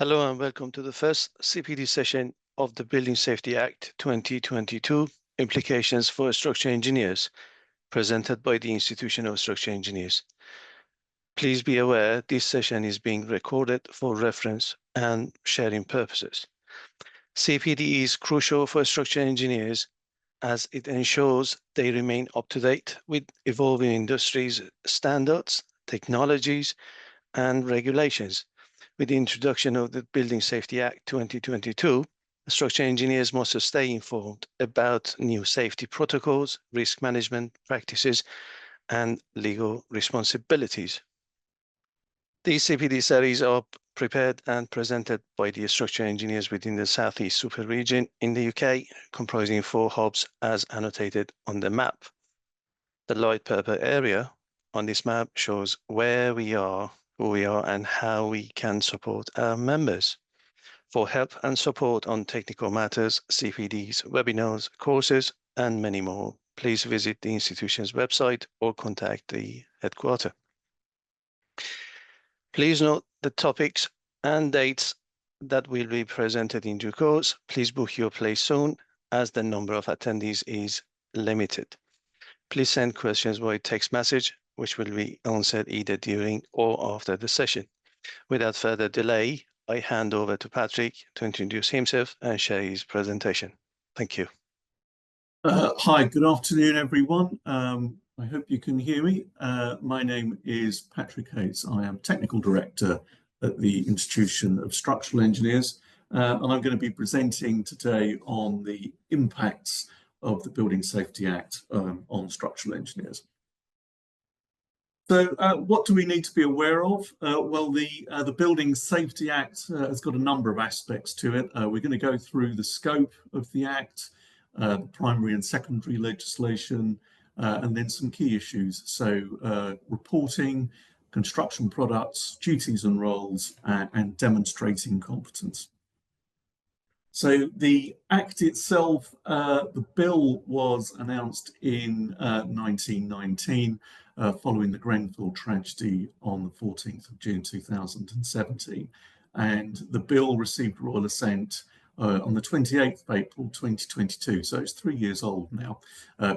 Hello and welcome to the first CPD session of the Building Safety Act 2022 Implications for Structural Engineers, presented by the Institution of Structural Engineers. Please be aware this session is being recorded for reference and sharing purposes. CPD is crucial for structural engineers as it ensures they remain up to date with evolving industries, standards, technologies, and regulations. With the introduction of the Building Safety Act 2022, structural engineers must stay informed about new safety protocols, risk management practices, and legal responsibilities. These CPD series are prepared and presented by the structural engineers within the Southeast Super region in the UK, comprising 4 hubs as annotated on the map. The light purple area on this map shows where we are, who we are, and how we can support our members. For help and support on technical matters, CPDs, webinars, courses, and many more, please visit the institution's website or contact the headquarters. Please note the topics and dates that will be presented in due course. Please book your place soon as the number of attendees is limited. Please send questions by text message, which will be answered either during or after the session. Without further delay, I hand over to Patrick to introduce himself and share his presentation. Thank you. Hi, good afternoon, everyone. I hope you can hear me. My name is Patrick Hates. I am Technical Director at the Institution of Structural Engineers, and I'm going to be presenting today on the impacts of the Building Safety Act on structural engineers. So what do we need to be aware of? Well, the Building Safety Act has got a number of aspects to it. We're going to go through the scope of the Act, the primary and secondary legislation, and then some key issues. So reporting, construction products, duties and roles, and demonstrating competence. So the Act itself, the bill was announced in 1919, following the Grenfell tragedy on the 14th of June 2017. And the bill received royal assent on the 28th of April 2022, so it's 3 years old now,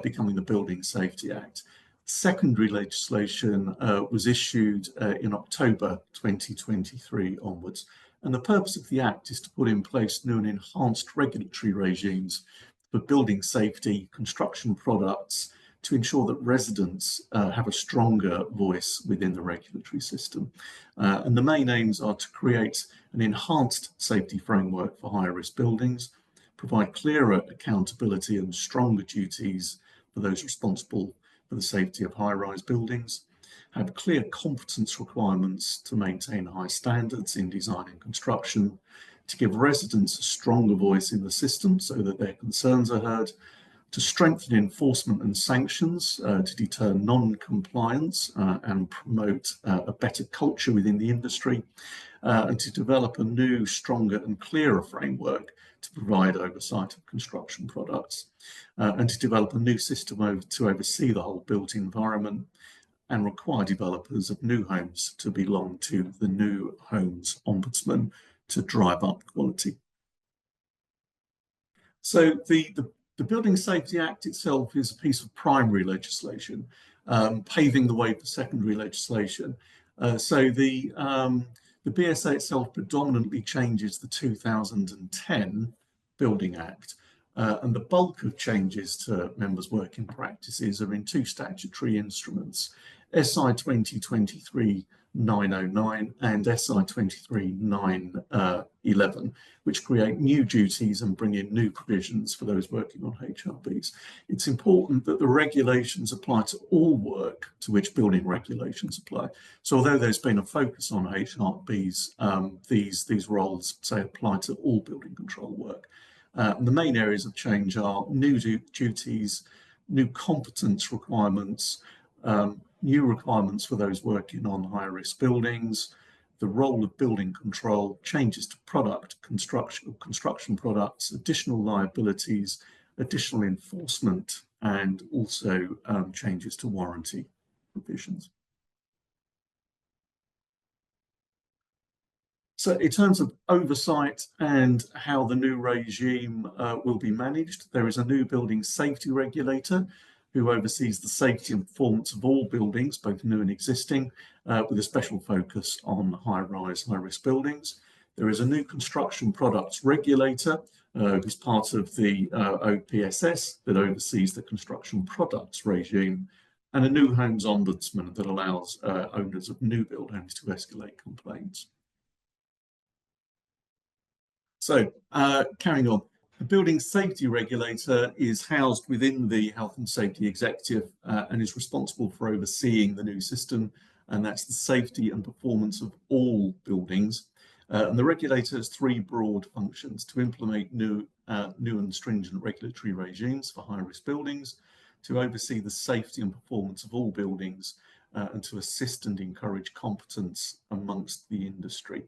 becoming the Building Safety Act. Secondary legislation was issued in October 2023 onwards, and the purpose of the Act is to put in place new and enhanced regulatory regimes for building safety, construction products, to ensure that residents have a stronger voice within the regulatory system. And the main aims are to create an enhanced safety framework for higher risk buildings, provide clearer accountability and stronger duties for those responsible for the safety of high-rise buildings, have clear competence requirements to maintain high standards in design and construction, to give residents a stronger voice in the system so that their concerns are heard, to strengthen enforcement and sanctions to deter non-compliance and promote a better culture within the industry, and to develop a new, stronger and clearer framework to provide oversight of construction products, and to develop a new system to oversee the whole built environment, and require developers of new homes to belong to the New Homes Ombudsman to drive up quality. So the Building Safety Act itself is a piece of primary legislation, paving the way for secondary legislation. So the BSA itself predominantly changes the 2010 Building Act, and the bulk of changes to members' working practices are in 2 statutory instruments, SI 2023-909 and SI 23-911, which create new duties and bring in new provisions for those working on HRBs. It's important that the regulations apply to all work to which building regulations apply. So although there's been a focus on HRBs, these roles say apply to all building control work. And the main areas of change are new duties, new competence requirements, new requirements for those working on higher risk buildings, the role of building control, changes to construction products, additional liabilities, additional enforcement, and also changes to warranty provisions. So in terms of oversight and how the new regime will be managed, there is a new building safety regulator who oversees the safety and performance of all buildings, both new and existing, with a special focus on high-rise, high-risk buildings. There is a new construction products regulator who's part of the OPSS that oversees the construction products regime, and a new homes ombudsman that allows owners of new build homes to escalate complaints. So carrying on, the building safety regulator is housed within the Health and Safety Executive and is responsible for overseeing the new system, and that's the safety and performance of all buildings. And the regulator has three broad functions: to implement new and stringent regulatory regimes for high-risk buildings, to oversee the safety and performance of all buildings, and to assist and encourage competence amongst the industry.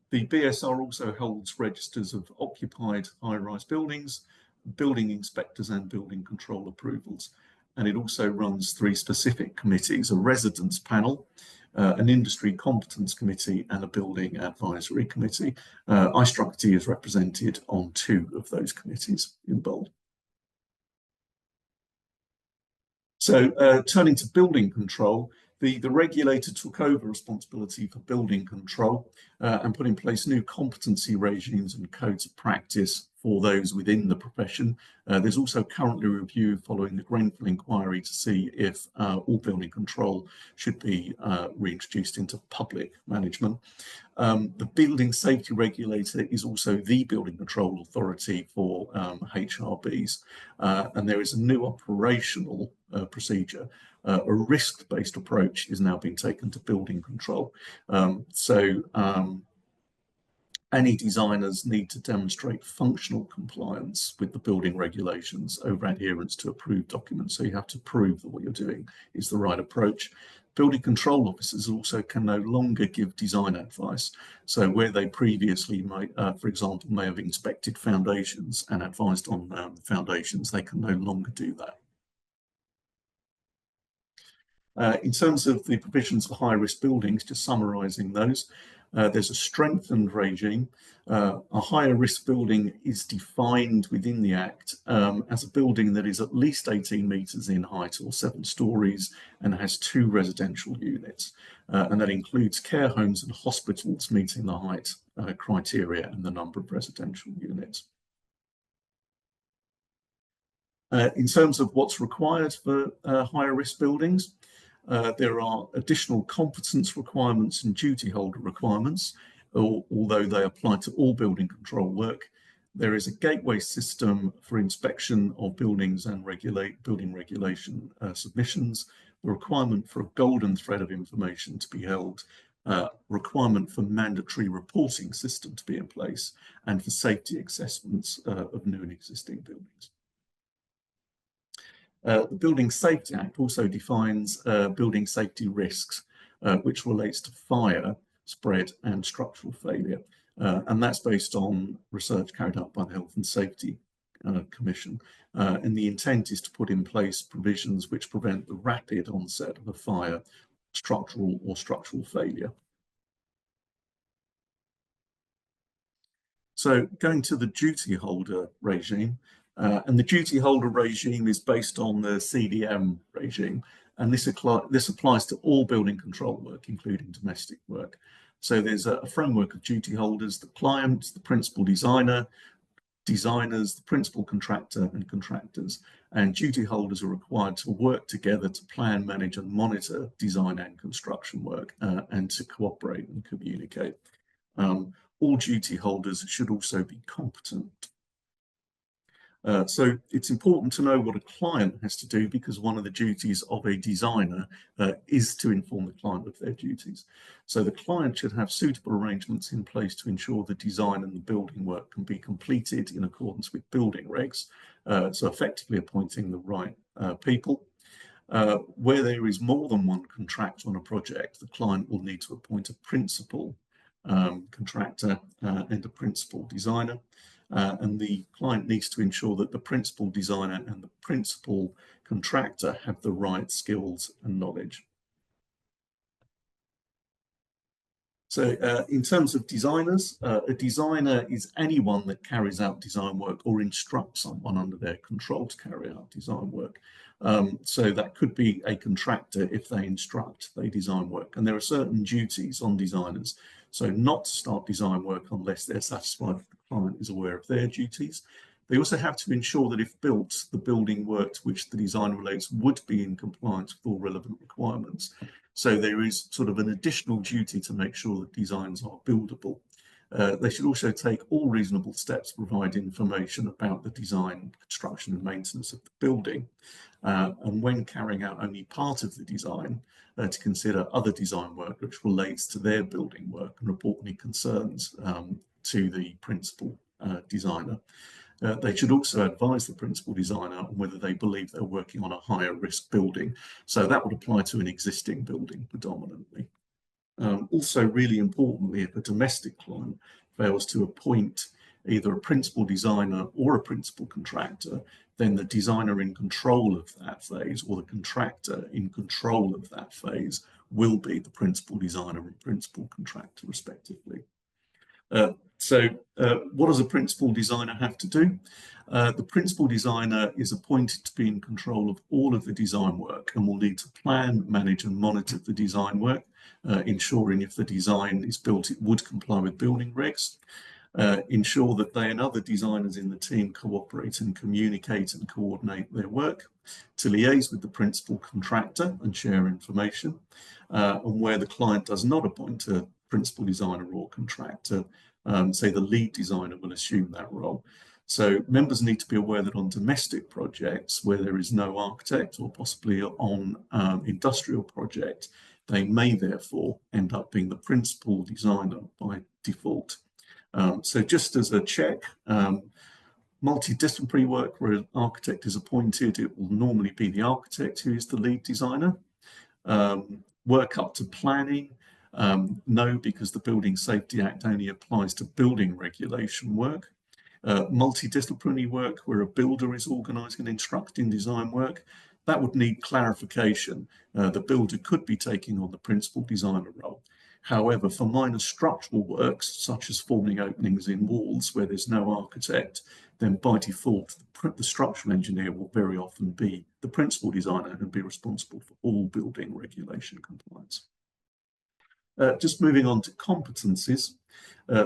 The BSR also holds registers of occupied high-rise buildings, building inspectors and building control approvals. And it also runs three specific committees: a residence panel, an industry competence committee, and a building advisory committee. iStruct is represented on two of those committees in bold. So turning to building control, the regulator took over responsibility for building control and put in place new competency regimes and codes of practice for those within the profession. There's also currently a review following the Grenfell inquiry to see if all building control should be reintroduced into public management. The building safety regulator is also the building control authority for HRBs, and there is a new operational procedure. A risk-based approach is now being taken to building control. Any designers need to demonstrate functional compliance with the building regulations over adherence to approved documents. So you have to prove that what you're doing is the right approach. Building control officers also can no longer give design advice. So where they previously might, for example, may have inspected foundations and advised on foundations, they can no longer do that. In terms of the provisions for high-risk buildings, just summarising those, there's a strengthened regime. A higher risk building is defined within the Act as a building that is at least 18 metres in height or 7 stories and has 2 residential units. And that includes care homes and hospitals meeting the height criteria and the number of residential units. In terms of what's required for higher risk buildings, there are additional competence requirements and duty holder requirements, although they apply to all building control work. There is a gateway system for inspection of buildings and building regulation submissions, the requirement for a golden thread of information to be held, requirement for mandatory reporting system to be in place, and for safety assessments of new and existing buildings. The Building Safety Act also defines building safety risks, which relates to fire, spread and structural failure. And that's based on research carried out by the Health and Safety Commission. And the intent is to put in place provisions which prevent the rapid onset of a fire, structural failure. So going to the duty holder regime, and the duty holder regime is based on the CDM regime, and this applies to all building control work, including domestic work. So there's a framework of duty holders: the client, the principal designer, designers, the principal contractor, and contractors. And duty holders are required to work together to plan, manage, and monitor design and construction work, and to cooperate and communicate. All duty holders should also be competent. So it's important to know what a client has to do, because one of the duties of a designer is to inform the client of their duties. So the client should have suitable arrangements in place to ensure the design and the building work can be completed in accordance with building regs, so effectively appointing the right people. Where there is more than one contractor on a project, the client will need to appoint a principal contractor and a principal designer. And the client needs to ensure that the principal designer and the principal contractor have the right skills and knowledge. So in terms of designers, a designer is anyone that carries out design work or instructs someone under their control to carry out design work. So that could be a contractor if they instruct, they design work. And there are certain duties on designers. So not to start design work unless they're satisfied that the client is aware of their duties. They also have to ensure that if built, the building work to which the design relates would be in compliance with all relevant requirements. So there is sort of an additional duty to make sure that designs are buildable. They should also take all reasonable steps to provide information about the design, construction and maintenance of the building. And when carrying out only part of the design, to consider other design work which relates to their building work and report any concerns to the principal designer. They should also advise the principal designer on whether they believe they're working on a higher risk building. So that would apply to an existing building predominantly. Also, really importantly, if a domestic client fails to appoint either a principal designer or a principal contractor, then the designer in control of that phase or the contractor in control of that phase will be the principal designer and principal contractor respectively. What does a principal designer have to do? The principal designer is appointed to be in control of all of the design work and will need to plan, manage and monitor the design work, ensuring if the design is built, it would comply with building regs. Ensure that they and other designers in the team cooperate and communicate and coordinate their work, to liaise with the principal contractor and share information, and where the client does not appoint a principal designer or contractor, say the lead designer will assume that role. So members need to be aware that on domestic projects where there is no architect or possibly on industrial project, they may therefore end up being the principal designer by default. So just as a check, multidisciplinary work where an architect is appointed, it will normally be the architect who is the lead designer. Work up to planning, no, because the Building Safety Act only applies to building regulation work. Multidisciplinary work where a builder is organising and instructing design work, that would need clarification. The builder could be taking on the principal designer role. However, for minor structural works, such as forming openings in walls where there's no architect, then by default, the structural engineer will very often be the principal designer and be responsible for all building regulation compliance. Just moving on to competencies.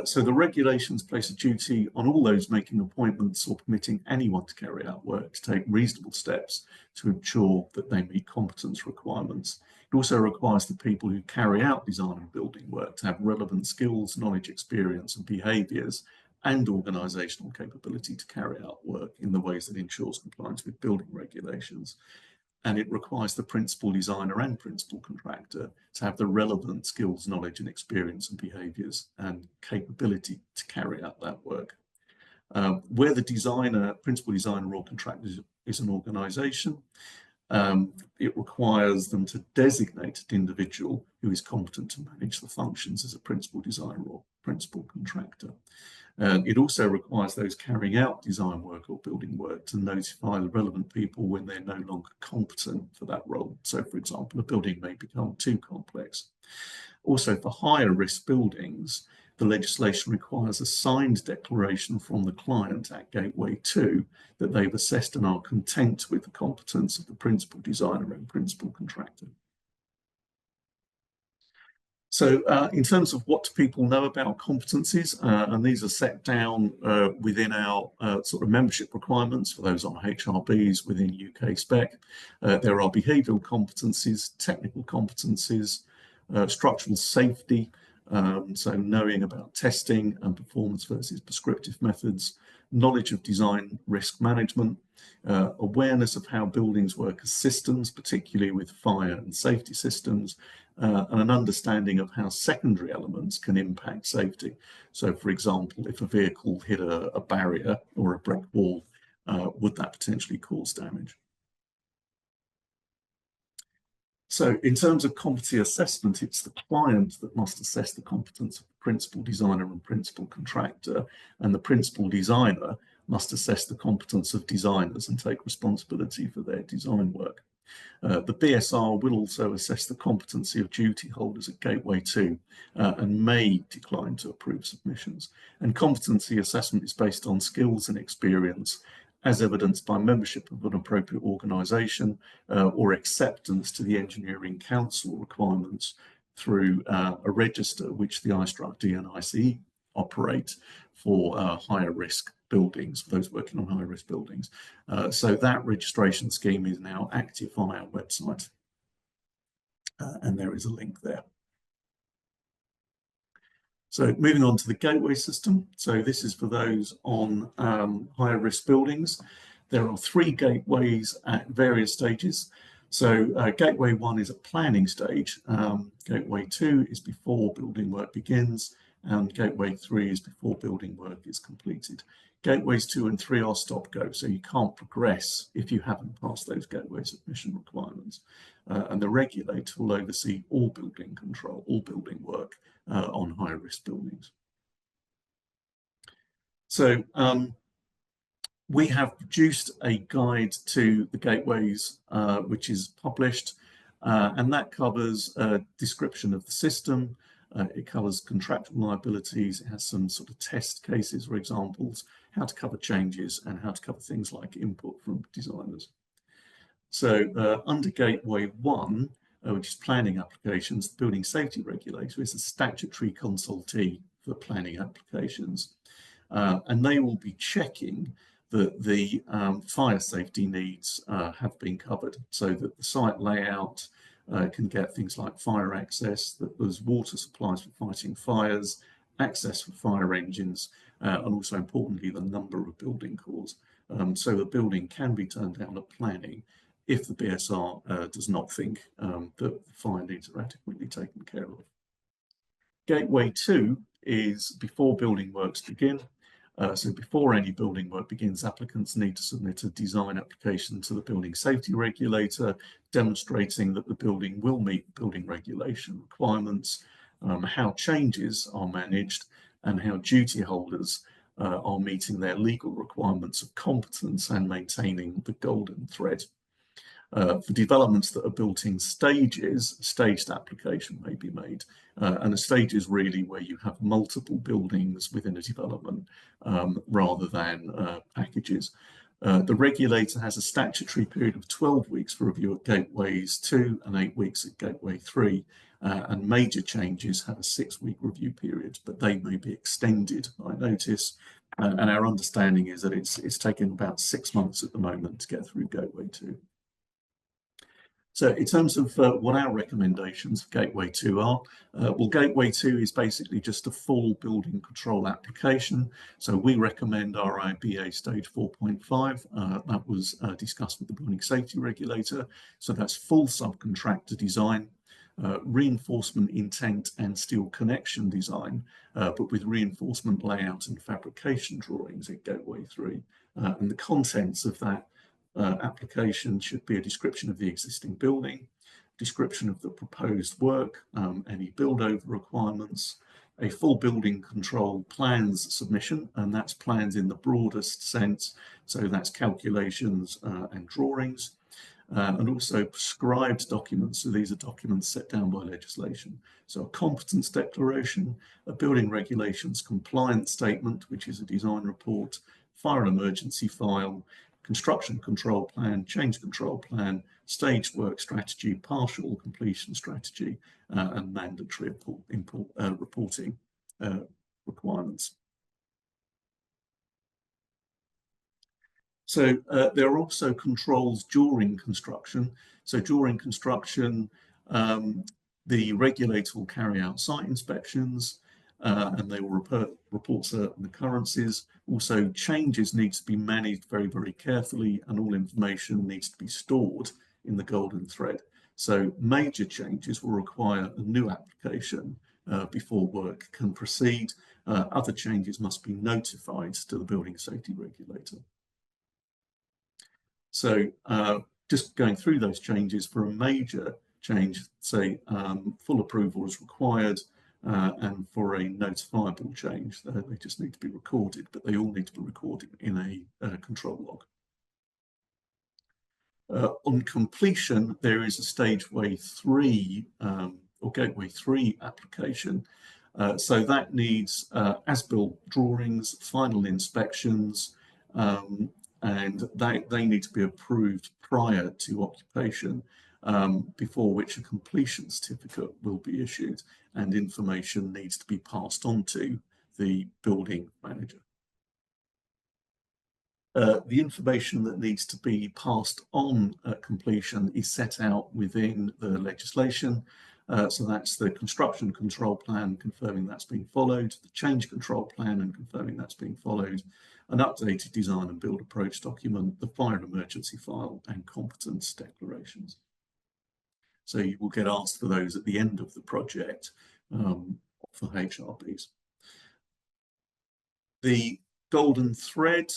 So the regulations place a duty on all those making appointments or permitting anyone to carry out work to take reasonable steps to ensure that they meet competence requirements. It also requires the people who carry out design and building work to have relevant skills, knowledge, experience and behaviours and organisational capability to carry out work in the ways that ensures compliance with building regulations. And it requires the principal designer and principal contractor to have the relevant skills, knowledge and experience and behaviours and capability to carry out that work. Where the designer, principal designer or contractor is an organisation, it requires them to designate an individual who is competent to manage the functions as a principal designer or principal contractor. It also requires those carrying out design work or building work to notify the relevant people when they're no longer competent for that role. So, for example, a building may become too complex. Also, for higher risk buildings, the legislation requires a signed declaration from the client at Gateway 2 that they've assessed and are content with the competence of the principal designer and principal contractor. So in terms of what do people know about competencies, and these are set down within our sort of membership requirements for those on HRBs within UK spec. There are behavioural competencies, technical competencies, structural safety, so knowing about testing and performance versus prescriptive methods, knowledge of design risk management, awareness of how buildings work as systems, particularly with fire and safety systems, and an understanding of how secondary elements can impact safety. So, for example, if a vehicle hit a barrier or a brick wall, would that potentially cause damage? So in terms of competency assessment, it's the client that must assess the competence of the principal designer and principal contractor, and the principal designer must assess the competence of designers and take responsibility for their design work. The BSR will also assess the competency of duty holders at Gateway 2 and may decline to approve submissions. And competency assessment is based on skills and experience as evidenced by membership of an appropriate organisation or acceptance to the Engineering Council requirements through a register which the iStruct and ICE operate for higher risk buildings, for those working on high risk buildings. So that registration scheme is now active on our website. And there is a link there. So moving on to the gateway system. So this is for those on higher risk buildings. There are 3 gateways at various stages. So gateway 1 is a planning stage. Gateway 2 is before building work begins, and gateway 3 is before building work is completed. Gateways 2 and 3 are stop-go, so you can't progress if you haven't passed those gateway submission requirements. And the regulator will oversee all building control, all building work on high-risk buildings. So we have produced a guide to the gateways, which is published, and that covers a description of the system. It covers contractual liabilities. It has some sort of test cases or examples, how to cover changes, and how to cover things like input from designers. So under Gateway 1, which is planning applications, the Building Safety Regulator is a statutory consultee for planning applications. And they will be checking that the fire safety needs have been covered, so that the site layout can get things like fire access, that there's water supplies for fighting fires, access for fire engines, and also importantly the number of building cores. So the building can be turned down at planning if the BSR does not think that the fire needs are adequately taken care of. Gateway 2 is before building works begin. So before any building work begins, applicants need to submit a design application to the Building Safety Regulator, demonstrating that the building will meet building regulation requirements, how changes are managed, and how duty holders are meeting their legal requirements of competence and maintaining the golden thread. For developments that are built in stages, a staged application may be made. And a stage is really where you have multiple buildings within a development rather than packages. The regulator has a statutory period of 12 weeks for review at Gateways 2 and 8 weeks at Gateway 3. And major changes have a 6-week review period, but they may be extended by notice. And our understanding is that it's taken about 6 months at the moment to get through Gateway 2. So in terms of what our recommendations of Gateway 2 are, well, Gateway 2 is basically just a full building control application. So we recommend RIBA stage 4.5. That was discussed with the Building Safety Regulator. So that's full subcontractor design, reinforcement intent and steel connection design, but with reinforcement layout and fabrication drawings at Gateway 3. And the contents of that application should be a description of the existing building, description of the proposed work, any build-over requirements, a full building control plans submission, and that's plans in the broadest sense, so that's calculations and drawings, and also prescribed documents, so these are documents set down by legislation. So a competence declaration, a building regulations compliance statement, which is a design report, fire and emergency file, construction control plan, change control plan, staged work strategy, partial completion strategy, and mandatory reporting requirements. So there are also controls during construction. So during construction, the regulator will carry out site inspections, and they will report certain occurrences. Also, changes need to be managed very, very carefully, and all information needs to be stored in the golden thread. So major changes will require a new application before work can proceed. Other changes must be notified to the Building Safety Regulator. So just going through those changes, for a major change, say full approval is required, and for a notifiable change, they just need to be recorded, but they all need to be recorded in a control log. On completion, there is a Stageway 3 or Gateway 3 application. So that needs as-built drawings, final inspections, and they need to be approved prior to occupation, before which a completion certificate will be issued, and information needs to be passed on to the building manager. The information that needs to be passed on at completion is set out within the legislation. So that's the construction control plan, confirming that's being followed, the change control plan and confirming that's being followed, an updated design and build approach document, the fire and emergency file, and competence declarations. So you will get asked for those at the end of the project for HRBs. The golden thread,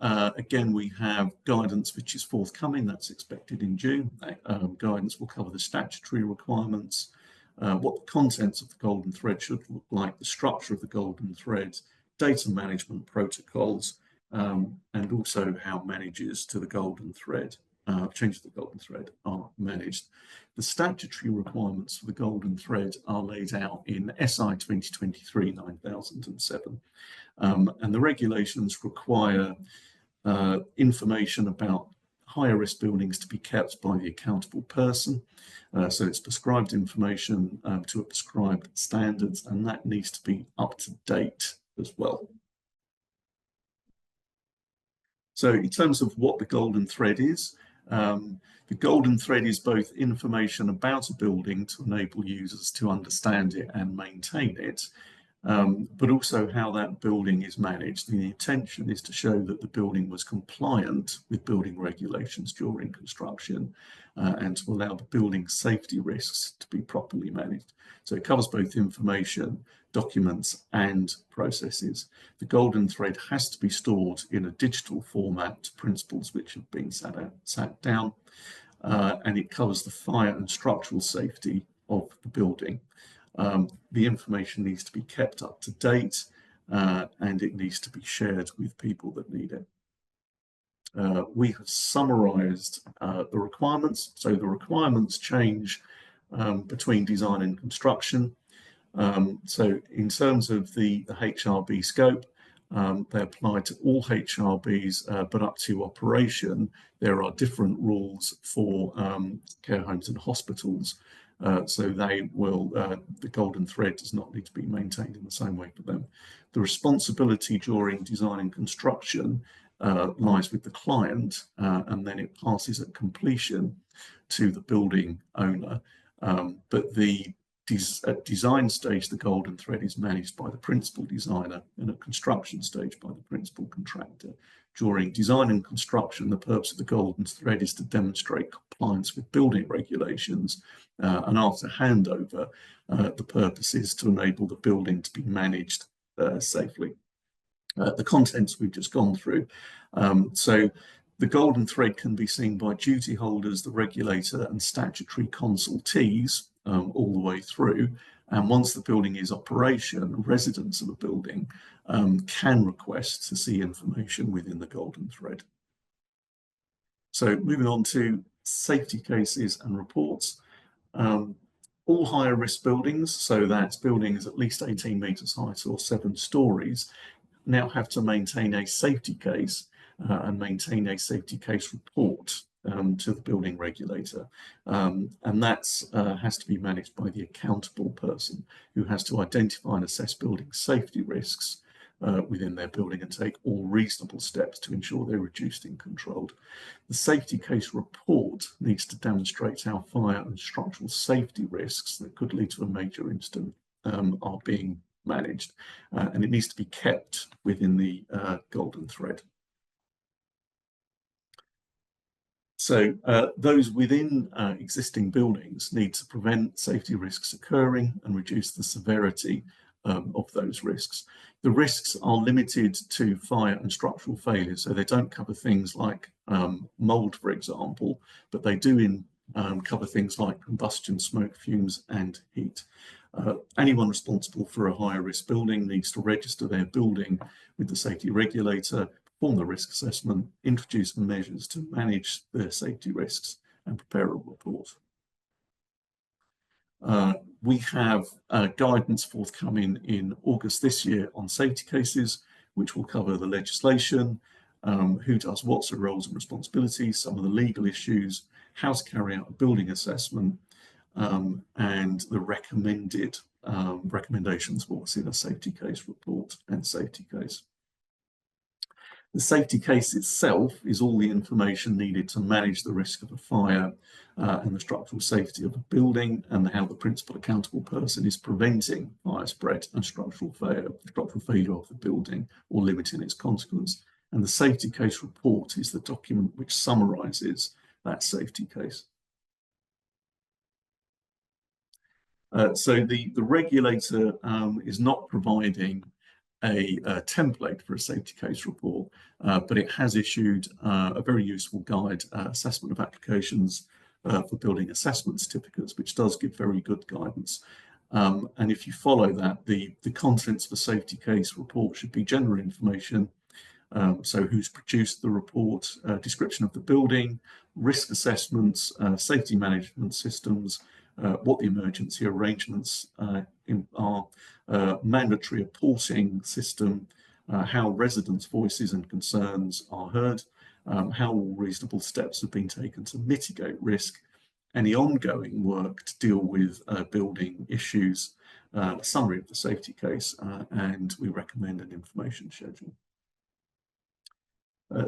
again, we have guidance which is forthcoming. That's expected in June. That guidance will cover the statutory requirements, what the contents of the golden thread should look like, the structure of the golden thread, data management protocols, and also how managers to the golden thread, changes to the golden thread are managed. The statutory requirements for the golden thread are laid out in SI 2023-9007, and the regulations require information about higher risk buildings to be kept by the accountable person. So it's prescribed information to a prescribed standards, and that needs to be up to date as well. So in terms of what the golden thread is, the golden thread is both information about a building to enable users to understand it and maintain it, but also how that building is managed. The intention is to show that the building was compliant with building regulations during construction, and to allow the building safety risks to be properly managed. So it covers both information, documents, and processes. The golden thread has to be stored in a digital format to principles which have been sat down, and it covers the fire and structural safety of the building. The information needs to be kept up to date, and it needs to be shared with people that need it. We have summarized the requirements. So the requirements change between design and construction. So in terms of the HRB scope, they apply to all HRBs, but up to operation, there are different rules for care homes and hospitals. So they will, the golden thread does not need to be maintained in the same way for them. The responsibility during design and construction lies with the client, and then it passes at completion to the building owner. But at design stage, the golden thread is managed by the principal designer, and at construction stage by the principal contractor. During design and construction, the purpose of the golden thread is to demonstrate compliance with building regulations, and after handover, the purpose is to enable the building to be managed safely. The contents we've just gone through. So the golden thread can be seen by duty holders, the regulator, and statutory consultees all the way through. And once the building is operation, residents of the building can request to see information within the golden thread. So moving on to safety cases and reports. All higher risk buildings, so that's buildings at least 18 meters height or 7 stories, now have to maintain a safety case and maintain a safety case report to the building regulator. And that has to be managed by the accountable person who has to identify and assess building safety risks within their building and take all reasonable steps to ensure they're reduced and controlled. The safety case report needs to demonstrate how fire and structural safety risks that could lead to a major incident are being managed, and it needs to be kept within the golden thread. So those within existing buildings need to prevent safety risks occurring and reduce the severity of those risks. The risks are limited to fire and structural failure, so they don't cover things like mold, for example, but they do cover things like combustion, smoke, fumes, and heat. Anyone responsible for a higher risk building needs to register their building with the safety regulator, perform the risk assessment, introduce measures to manage their safety risks, and prepare a report. We have guidance forthcoming in August this year on safety cases, which will cover the legislation, who does what, so roles and responsibilities, some of the legal issues, how to carry out a building assessment, and the recommended recommendations for what's in a safety case report and safety case. The safety case itself is all the information needed to manage the risk of a fire and the structural safety of a building, and how the principal accountable person is preventing fire spread and structural failure of the building or limiting its consequence. And the safety case report is the document which summarises that safety case. So the regulator is not providing a template for a safety case report, but it has issued a very useful guide, assessment of applications for building assessment certificates, which does give very good guidance. And if you follow that, the contents of the safety case report should be general information. So who's produced the report, description of the building, risk assessments, safety management systems, what the emergency arrangements are, mandatory reporting system, how residents' voices and concerns are heard, how all reasonable steps have been taken to mitigate risk, any ongoing work to deal with building issues, a summary of the safety case, and we recommend an information schedule.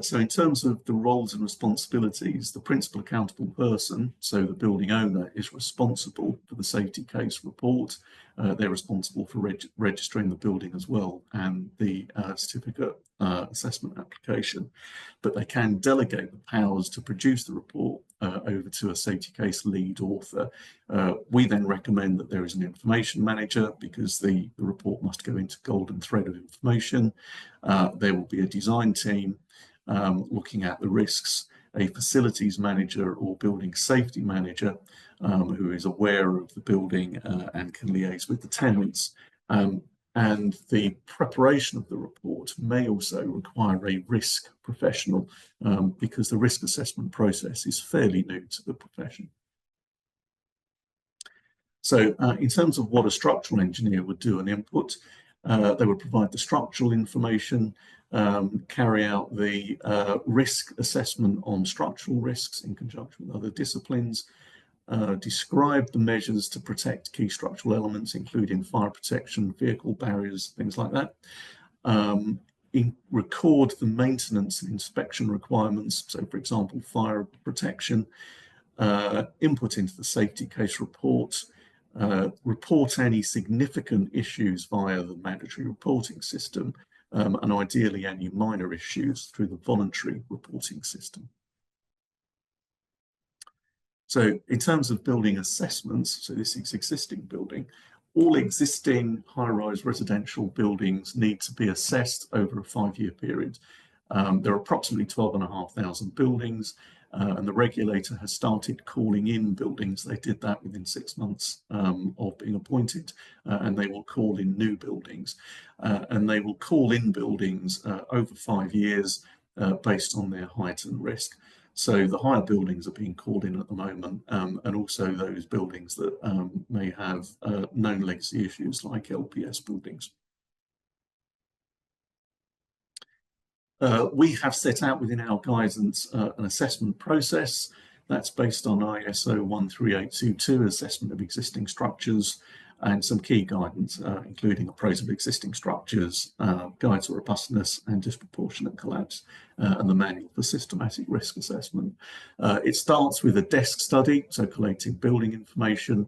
So in terms of the roles and responsibilities, the principal accountable person, so the building owner, is responsible for the safety case report. They're responsible for registering the building as well, and the certificate assessment application. But they can delegate the powers to produce the report over to a safety case lead author. We then recommend that there is an information manager, because the report must go into golden thread of information. There will be a design team looking at the risks, a facilities manager or building safety manager who is aware of the building and can liaise with the tenants. And the preparation of the report may also require a risk professional, because the risk assessment process is fairly new to the profession. So in terms of what a structural engineer would do an input, they would provide the structural information, carry out the risk assessment on structural risks in conjunction with other disciplines, describe the measures to protect key structural elements, including fire protection, vehicle barriers, things like that. Record the maintenance and inspection requirements, so for example, fire protection, input into the safety case report, report any significant issues via the mandatory reporting system, and ideally any minor issues through the voluntary reporting system. So in terms of building assessments, so this is existing building, all existing high-rise residential buildings need to be assessed over a 5-year period. There are approximately 12,500 buildings, and the regulator has started calling in buildings. They did that within 6 months of being appointed, and they will call in new buildings. And they will call in buildings over 5 years based on their height and risk. So the higher buildings are being called in at the moment, and also those buildings that may have known legacy issues like LPS buildings. We have set out within our guidance an assessment process that's based on ISO 13822, assessment of existing structures, and some key guidance, including appraisal of existing structures, guide to robustness and disproportionate collapse, and the manual for systematic risk assessment. It starts with a desk study, so collating building information,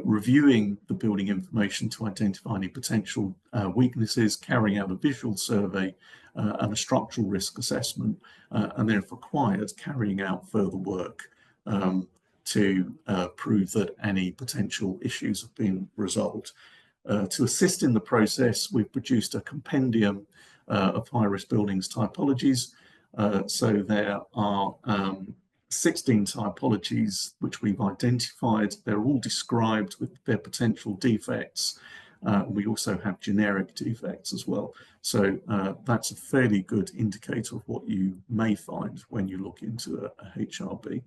reviewing the building information to identify any potential weaknesses, carrying out a visual survey, and a structural risk assessment, and then if required, carrying out further work to prove that any potential issues have been resolved. To assist in the process, we've produced a compendium of high-risk buildings typologies. So there are 16 typologies which we've identified. They're all described with their potential defects, We also have generic defects as well. So that's a fairly good indicator of what you may find when you look into a HRB.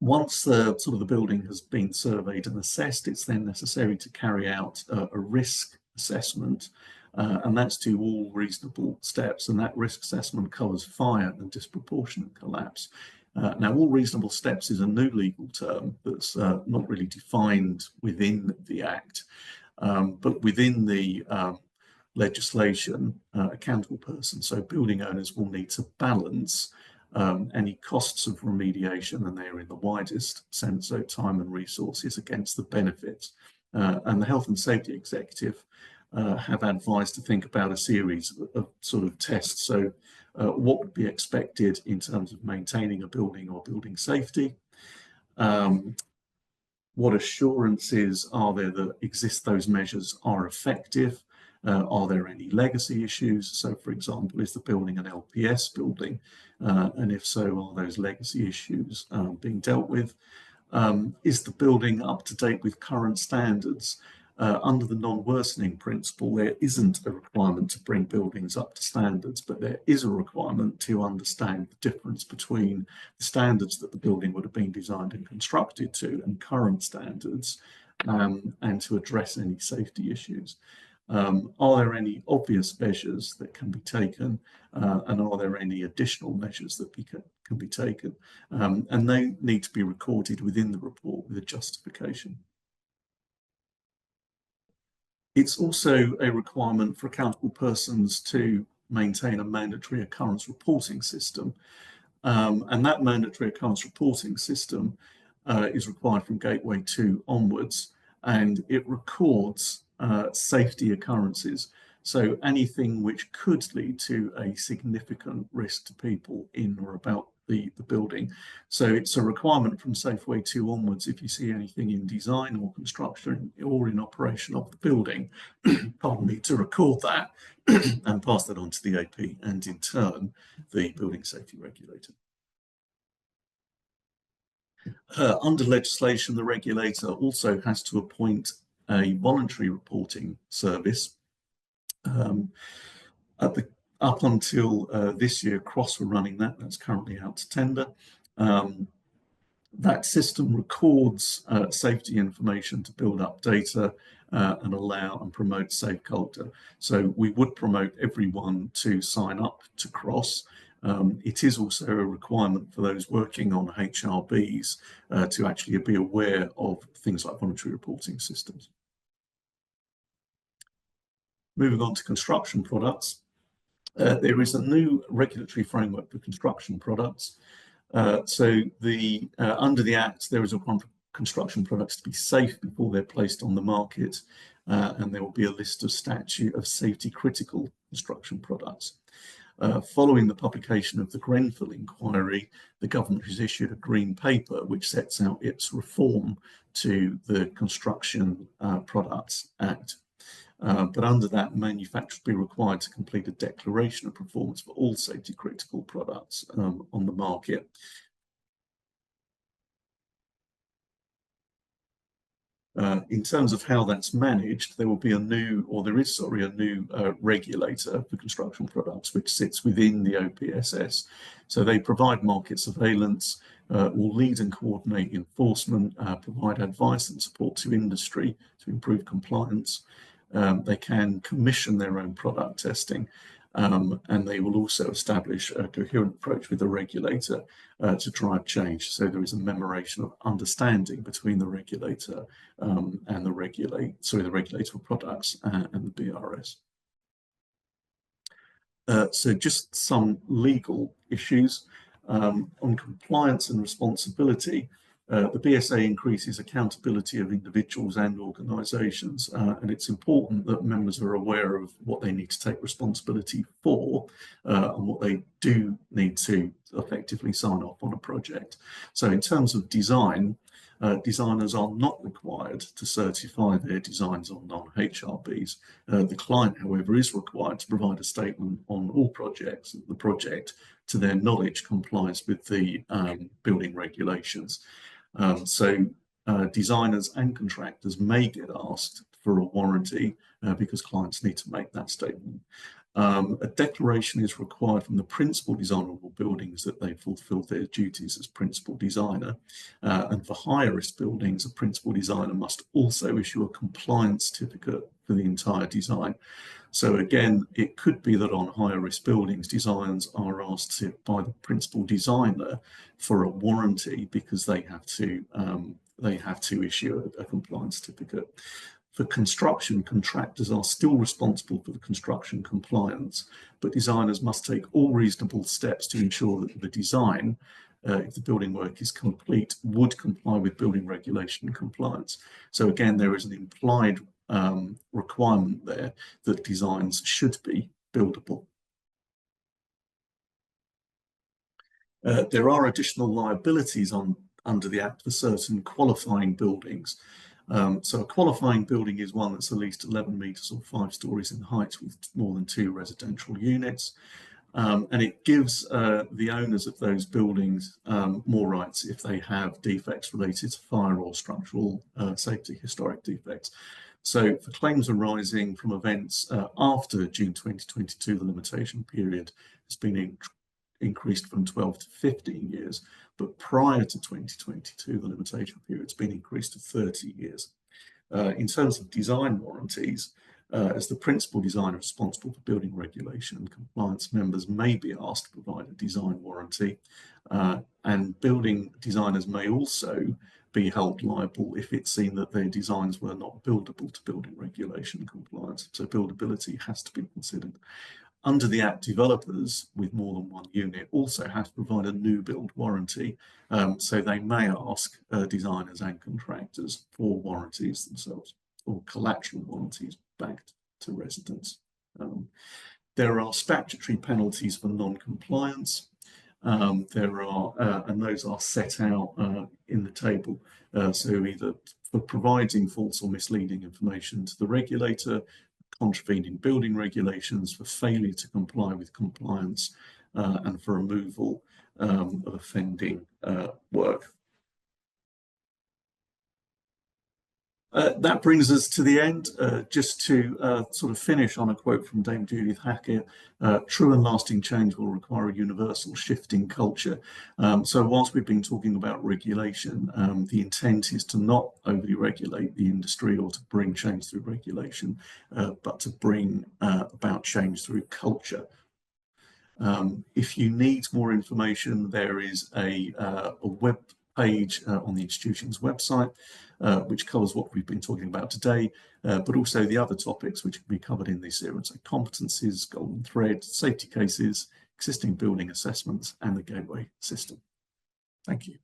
Once the building has been surveyed and assessed, it's then necessary to carry out a risk assessment, and that's to all reasonable steps. And that risk assessment covers fire and disproportionate collapse. Now, all reasonable steps is a new legal term that's not really defined within the Act, but within the legislation, accountable persons, so building owners, will need to balance any costs of remediation, and they're in the widest sense, so time and resources, against the benefits. And the Health and Safety Executive have advised to think about a series of sort of tests. So what would be expected in terms of maintaining a building or building safety? What assurances are there that those measures are effective? Are there any legacy issues? So, for example, is the building an LPS building? And if so, are those legacy issues being dealt with? Is the building up to date with current standards? Under the non-worsening principle, there isn't a requirement to bring buildings up to standards, but there is a requirement to understand the difference between the standards that the building would have been designed and constructed to and current standards, and to address any safety issues. Are there any obvious measures that can be taken, and are there any additional measures that can be taken? And they need to be recorded within the report with a justification. It's also a requirement for accountable persons to maintain a mandatory occurrence reporting system. And that mandatory occurrence reporting system is required from Gateway 2 onwards, and it records safety occurrences. So anything which could lead to a significant risk to people in or about the building. So it's a requirement from Safeway 2 onwards, if you see anything in design or construction or in operation of the building, pardon me, to record that and pass that on to the AP and in turn the building safety regulator. Under legislation, the regulator also has to appoint a voluntary reporting service. Up until this year, Cross were running that. That's currently out to tender. That system records safety information to build up data and allow and promote safe culture. So we would promote everyone to sign up to Cross. It is also a requirement for those working on HRBs to actually be aware of things like voluntary reporting systems. Moving on to construction products. There is a new regulatory framework for construction products. So under the Act, there is a requirement for construction products to be safe before they're placed on the market, and there will be a list of safety critical construction products. Following the publication of the Grenfell inquiry, the government has issued a green paper which sets out its reform to the Construction Products Act. But under that, manufacturers will be required to complete a declaration of performance for all safety critical products on the market. In terms of how that's managed, there will be a new regulator for construction products, which sits within the OPSS. So they provide market surveillance, will lead and coordinate enforcement, provide advice and support to industry to improve compliance. They can commission their own product testing, and they will also establish a coherent approach with the regulator to drive change. So there is a memorandum of understanding between the regulator and the regulator of products and the BRS. So just some legal issues on compliance and responsibility. The BSA increases accountability of individuals and organisations, and it's important that members are aware of what they need to take responsibility for and what they do need to effectively sign off on a project. So in terms of design, designers are not required to certify their designs on non-HRBs. The client, however, is required to provide a statement on all projects that the project, to their knowledge, complies with the building regulations. So designers and contractors may get asked for a warranty because clients need to make that statement. A declaration is required from the principal designer of buildings that they fulfilled their duties as principal designer. And for higher risk buildings, a principal designer must also issue a compliance certificate for the entire design. So again, it could be that on higher risk buildings, designers are asked by the principal designer for a warranty because they have to issue a compliance certificate. For construction, contractors are still responsible for the construction compliance, but designers must take all reasonable steps to ensure that the design, if the building work is complete, would comply with building regulation compliance. So again, there is an implied requirement there that designs should be buildable. There are additional liabilities under the Act for certain qualifying buildings. So a qualifying building is one that's at least 11 metres or 5 stories in height with more than 2 residential units. And it gives the owners of those buildings more rights if they have defects related to fire or structural safety, historic defects. So for claims arising from events after June 2022, the limitation period has been increased from 12 to 15 years, but prior to 2022, the limitation period has been increased to 30 years. In terms of design warranties, as the principal designer responsible for building regulation and compliance, members may be asked to provide a design warranty, and building designers may also be held liable if it's seen that their designs were not buildable to building regulation and compliance. So buildability has to be considered. Under the Act, developers with more than one unit also have to provide a new build warranty, so they may ask designers and contractors for warranties themselves, or collateral warranties back to residents. There are statutory penalties for non-compliance. And those are set out in the table. So either for providing false or misleading information to the regulator, contravening building regulations, for failure to comply with compliance, and for removal of offending work. That brings us to the end. Just to sort of finish on a quote from Dame Judith Hackett, true and lasting change will require a universal shift in culture. So whilst we've been talking about regulation, the intent is to not overly regulate the industry or to bring change through regulation, but to bring about change through culture. If you need more information, there is a web page on the institution's website, which covers what we've been talking about today, but also the other topics which can be covered in this series, so competencies, golden thread, safety cases, existing building assessments, and the gateway system. Thank you.